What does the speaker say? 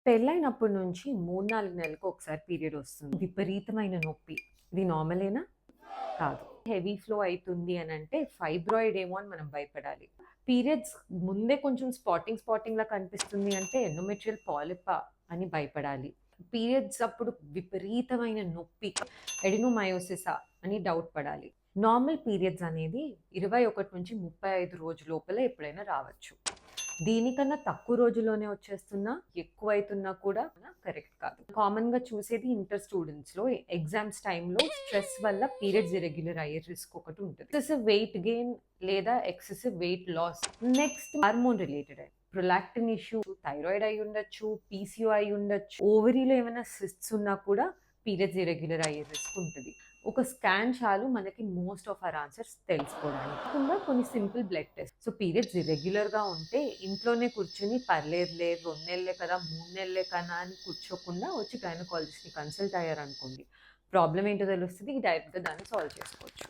పెళ్ళైనప్పటి నుంచి 3, 4 నెలలకు ఒకసారి పీరియడ్ వస్తుంది. విపరీతమైన నొప్పి. ఇది నార్మలేనా? కాదు. హెవీ ఫ్లో అయితుంది అనంటే ఫైబ్రాయిడ్ ఏమో అని మనం భయపడాలి. పీరియడ్స్ ముందే కొంచెం స్పాటింగ్‌లా కనిపిస్తుంది అంటే ఎండోమెట్రియల్ పాలిపా అని భయపడాలి. పీరియడ్స్ అప్పుడు విపరీతమైన నొప్పి, అడెనోమయోసిసా అని డౌట్ పడాలి. నార్మల్ పీరియడ్స్ అనేది 21-35 రోజుల లోపల ఎప్పుడైనా రావచ్చు. దీనికన్నా తక్కువ రోజుల్లోనే వచ్చేస్తున్నా, ఎక్కువైతున్నా కూడా కరెక్ట్ కాదు. కామన్‌గా చూసేది ఇంటర్ స్టూడెంట్స్‌లో ఎగ్జామ్స్ టైమ్‌లో స్ట్రెస్ వల్ల పీరియడ్స్ ఇర్రెగ్యులర్ అయ్యే రిస్క్ ఒకటి ఉంటుంది. ఎక్సెసివ్ వెయిట్ గెయిన్ లేదా excessive weight loss. Next hormone related prolactin issue, thyroid అయి ఉండొచ్చు, పీసీఓ అయి ఉండొచ్చు. ఓవరీలో ఏమైనా సిస్ట్స్ ఉన్నా కూడా పీరియడ్స్ ఇర్రెగ్యులర్ అయ్యే రిస్క్ ఉంటుంది. ఒక స్కాన్ చాలు మనకి మోస్ట్ ఆఫ్ అవర్ ఆన్సర్స్ తెలుసుకోవడానికి. కాకుండా కొన్ని simple blood test. So periods ఇర్రెగ్యులర్‌గా ఉంటే ఇంట్లోనే కూర్చొని పర్లేదులే 2 నెలలే కదా, 3 నెలలే కదా అని కూర్చోకుండా వచ్చి గైనకాలజిస్ట్‌ని కన్సల్ట్ అయ్యారనుకోండి, ప్రాబ్లమ్ ఏంటో తెలుస్తది. డైరెక్ట్‌గా దాన్ని సాల్వ్ చేసుకోవచ్చు.